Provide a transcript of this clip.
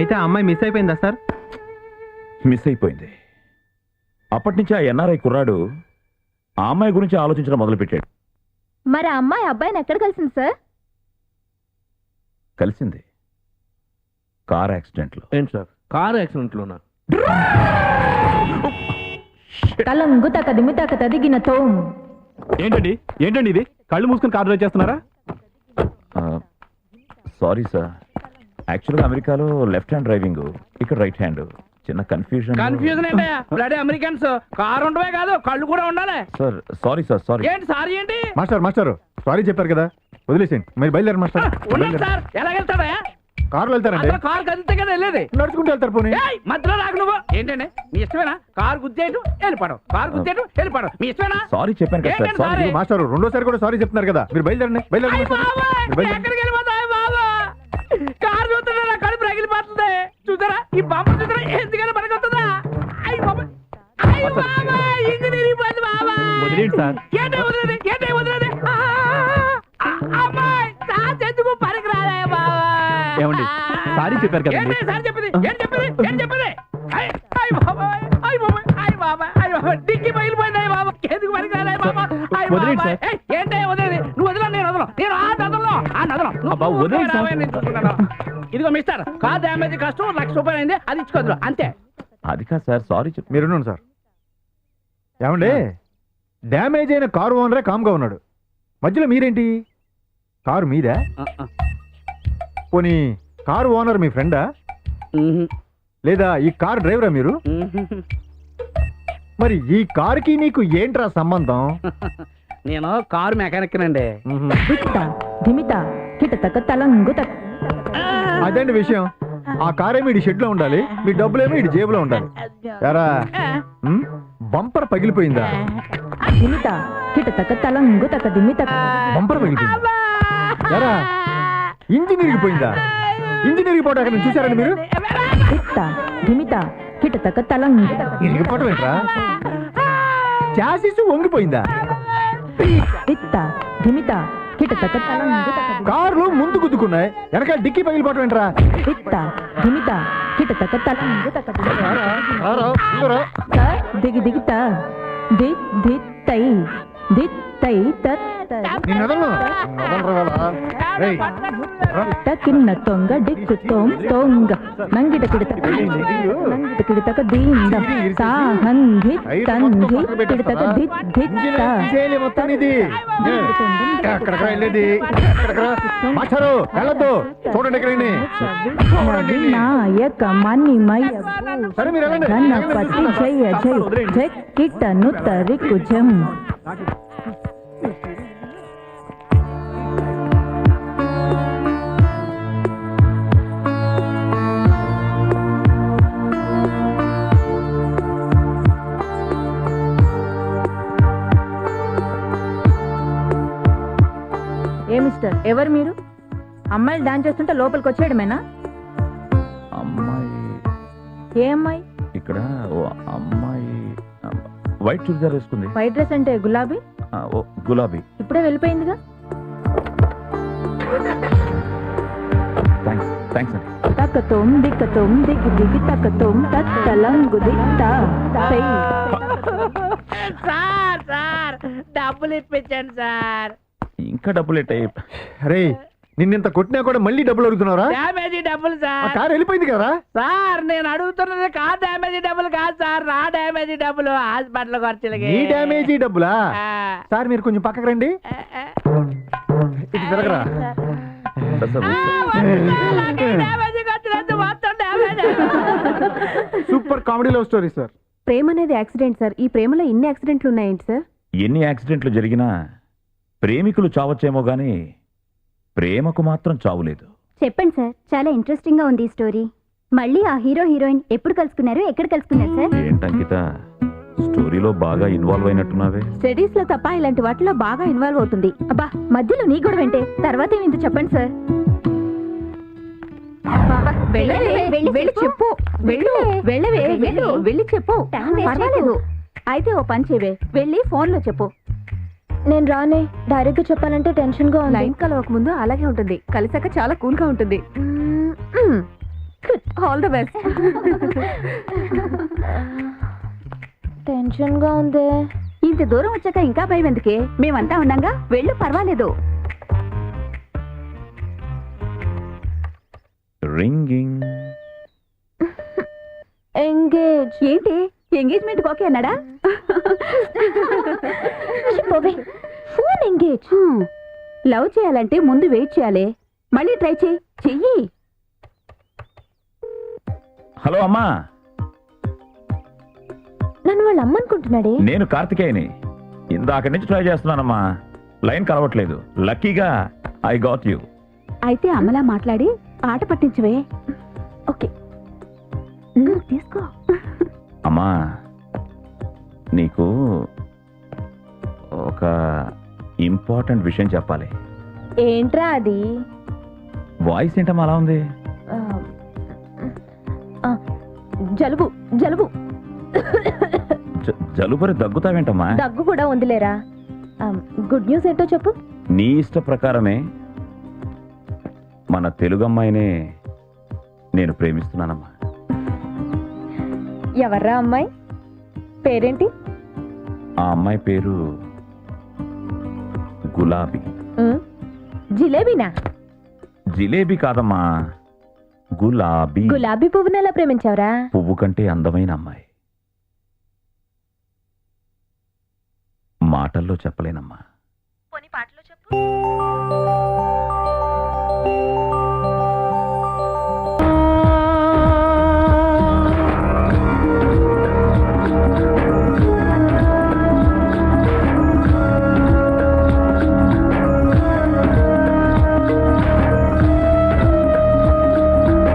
అయితే ఆ అమ్మాయి మిస్ అయిపోయిందా సార్? మిస్ అయిపోయింది. అప్పటి నుంచి ఆ ఎన్ఆర్ఐ కుర్రాడు ఆ అమ్మాయి గురించి ఆలోచించడం మొదలుపెట్టాడు. మరి ఆ అమ్మాయి అబ్బాయిని ఎక్కడ కలిసింది సార్? కలిసింది కార్ యాక్సిడెంట్లో. ఏంటి సార్, కార్ యాక్సిడెంట్లోనా? తలంగు తక దిమి తక తదిగిన తోం. ఏంటండి ఏంటండి ఇది? కళ్ళు మూసుకుని కార్ డ్రైవ్ చేస్తున్నారా? సారీ సార్, యాక్చువల్గా అమెరికాలో లెఫ్ట్ హ్యాండ్ డ్రైవింగ్, ఇక్కడ రైట్ హ్యాండ్. చిన్న కన్ఫ్యూజన్. కన్ఫ్యూజన్ ఏంటయ్యా? బ్లడీ అమెరికన్స్ కారు ఉండవే కాదు, కళ్ళు కూడా ఉండాలి. Sir sorry sir, sorry. ఏంటి సారీ ఏంటి? మాస్టర్ సారీ చెప్పారు కదా, వదిలేసేయండి. మీరు బయలుదేరు మాస్టర్. ఉండండి సార్, ఎలా వెళ్తాడయ్యా? కారులో వెళ్తారండి. అసలు కారు కదిలితే కదా వెళ్ళేది. నడుచుకుంటూ వెళ్తారు. పోనీ మధ్యలో రాకు నువ్వు. ఏంటండి మీ ఇష్టమేనా? కారు గుద్దేయటం వెళ్ళిపోవడం, కారు గుద్దేయటం వెళ్ళిపోవడం మీ ఇష్టమేనా? సారీ చెప్పాను కదా సార్, ఏంటండి సారీ. సారీ? మాస్టర్ రెండోసారి కూడా సారీ చెప్తున్నారు కదా, మీరు బయలుదేరండి. అయ్ బాబా, ఎక్కడికి వెళ్ళిపోతావు బాబా? కారు చూస్తుంటే నా కడుపు రగిలిపోతుంది. చూసారా ఈ బాంబు? చూసారా ఎందుకని పనికొస్తుందా? అయ్యి బాబా, అయ్యి బాబా, ఇంజనీరింగ్ పోయింది బాబా. వదిలేండి సార్. ఏంటే వదిలేది? అమ్మాయి సార్ ఎందుకు పనికి రాలే బాబా? ఏమండి, సారీ చెప్పారు కదండి. ఏంటి సార్ చెప్పేది? ఏం చెప్పేది? అయ్యి బాబా, డిక్కి పగిలిపోయింది బాబా. ఎందుకు పనికి రాలే బాబా? వదిలేండి సార్. ఏంటే వదిలేది? నువ్వు వదిలా, నేను వదలను. అబ్బా, వదిలేండి సార్. నేను చూసుకుంటాను. ఇదిగో మిస్టర్, కార్ డ్యామేజ్ కష్టం ₹1,00,000 అయింది, అది ఇచ్చుకోదు అంతే. అది కాదు సార్, సారీ చెప్పు. మీరున్నాను సార్. ఏమండి, డ్యామేజ్ అయిన కారు ఓనరే కామ్గా ఉన్నాడు, మధ్యలో మీరేంటి? కారు మీదా? పోనీ కారు ఓనర్ మీ ఫ్రెండా, లేదా ఈ కార్ డ్రైవరా మీరు? మరి ఈ కారుకి నీకు ఏంట్రా సంబంధం? నేను కారు మెకానిక్ నండి. ధిమిత కిట తక తలంగు తక. అదండి విషయం. ఆ కారేమో ఇడి షెడ్ లో ఉండాలి, మీ డబ్బులేమో ఇడి జేబులో ఉండాలి. ఎరా బంపర్ పగిలిపోయిందా? ధిమిత కిట తక తలంగు తక ధిమిత. బంపర్ పగిలిపోయిందా? ఎరా ఇంజిన్ ఇరిగిపోయిందా? ఇంజిన్ ఇరిగిపోవడం అక్కడ చూసారండి మీరు? ఇత్త ధిమిత కిట తక తలంగు తక. ఇరిగిపోవటం ఏంట్రా? చాసిస్ వంగిపోయిందా? ఇత్త ధిమిత కిట తక తలంగు తక. కార్లు ముందు గుద్దుకున్నాయి, వెనకాల డిక్కీ పగిలిపోవటం ఏంట్రా? ఇత్త ధిమిత కిట తక తలంగు తక. సార్ దిగి దిగిత దిత్ దిత్ తై దిత్ తై తత్ కిన్న తొంగ డిక్కు తోం తొంగ నంగిట కిడతక నంగిట కిడతక దీంద సాహంధి తంధి కిడతక దిత్ దిత్త. మొత్తం ఇది ఎక్కడికి వెళ్ళేది? మాస్టారు వెళ్ళొద్దు, చూడండి ఇక్కడ. నాయక మణిమయ సరే మీరు వెళ్ళండి. గణపతి జయ జయ జయ కిట నుత్తరి కుజం. ఏ మిస్టర్, ఎవరు మీరు? అమ్మాయిలు డాన్స్ చేస్తుంటే లోపలికి వచ్చేయడమేనా? అమ్మాయి ఏ అమ్మాయి? ఇక్కడ ఓ అమ్మాయి వైట్ చుడిదార్ వేసుకుంది. వైట్ డ్రెస్ అంటే గులాబీ? ఓ గులాబీ. ఇప్పుడే వెళ్ళిపోయిందిగా. థ్యాంక్స్ అండి. తక్కతోం దిక్కతోం దిగి దిగి తక్కతోం తత్తలంగు దిత్త. సార్ డబ్బులు ఇప్పించండి సార్. ఇంకా డబ్బులు ఎట్టాయి? అరే నిన్నింత కొట్టినా కూడా మళ్ళీ డబ్బులు అడుగుతున్నారా? డ్యామేజీ డబ్బులు ఆ సార్. కారు వెళ్ళిపోయింది కదా సార్ నేను అడుగుతున్నది కార్ డ్యామేజీ డబ్బులు కాదు సార్, నా డ్యామేజీ డబ్బులు హాస్పిటల్ ఖర్చులకి. నీ డ్యామేజీ డబ్బులా? సార్ మీరు కొంచెం పక్కకు రండి. ఇటు తిరగరా. డ్యామేజీ ఖర్చులు మొత్తం damage. Super comedy love story sir. ప్రేమ అనేది యాక్సిడెంట్ సార్. ఈ ప్రేమలో ఇన్ని యాక్సిడెంట్లు ఉన్నాయేంటి సార్? ఎన్ని యాక్సిడెంట్లు జరిగినా ప్రేమికులు చావచ్చేమో గానీ ప్రేమకు మాత్రం చావులేదు. చెప్పండి సార్, చాలా ఇంట్రెస్టింగ్ గా ఉంది ఈ స్టోరీ. మళ్ళీ ఆ హీరో హీరోయిన్ ఎప్పుడు కలుసుకున్నారు, ఎక్కడ కలుసుకున్నారు సార్? ఏంటంకిత, స్టోరీలో బాగా ఇన్వాల్వ్ అయినట్టున్నావే. స్టడీస్ లో తప్ప ఇలాంటి వాటిలో బాగా ఇన్వాల్వ్ అవుతుంది. అబ్బా మధ్యలో నీ కూడా వెంటే తర్వాత ఏమింది చెప్పండి సార్. వెళ్ళి చెప్పు. వెళ్ళి చెప్పు. పర్వాలేదు. అయితే ఓ పని చేయవే, వెళ్ళి ఫోన్ లో చెప్పు. నేను రానే, డైరెక్ట్ గా చెప్పాలంటే టెన్షన్ గా ఉంది. లైన్ కలవక ముందు అలాగే ఉంటుంది, కలిసాక చాలా కూల్ గా ఉంటుంది. All the best. టెన్షన్ గా ఉంది. ఇంత దూరం వచ్చాక ఇంకా భయం ఎందుకే? మేమంతా ఉన్నాగా, వెళ్ళు, పర్వాలేదు. రింగింగ్. ఎంగేజ్. ఏంటి ఎంగేజ్మెంట్ ఓకే అన్నాడా? Phone engage. లవ్ చేయాలంటే ముందు వెయిట్ చేయాలి. మళ్ళీ ట్రై చెయ్యి. హలో అమ్మా, నన్ను వాళ్ళు అమ్మనుకుంటున్నాడే. నేను కార్తికేయని. ఇందాక నుంచి ట్రై చేస్తున్నానమ్మా, లైన్ కలవట్లేదు. లక్కీగా ఐ గాట్ యూ. అయితే అమ్మలా మాట్లాడి ఆట పట్టించువే. ఓకే తీసుకో. అమ్మా, నీకు ఒక ఇంపార్టెంట్ విషయం చెప్పాలి. ఏంట్రా అది? వాయిస్ ఏంటమ్మా అలా ఉంది? జలుబు జలుబు. జలుబరి దగ్గుతావేంటమ్మా? దగ్గు కూడా ఉందిలేరా. గుడ్ న్యూస్ ఏంటో చెప్పు. నీ ఇష్ట ప్రకారమే మన తెలుగు అమ్మాయినే నేను ప్రేమిస్తున్నానమ్మా. ఎవర్రా అమ్మాయి? పేరేంటి? ఆ అమ్మాయి పేరు గులాబీ. జిలేబీనా? జిలేబీ కాదమ్మా, గులాబీ. గులాబీ పువ్వుని ఎలా ప్రేమించావురా? పువ్వు కంటే అందమైన అమ్మాయి. మాటల్లో చెప్పలేనమ్మా. పాటలో చెప్పు.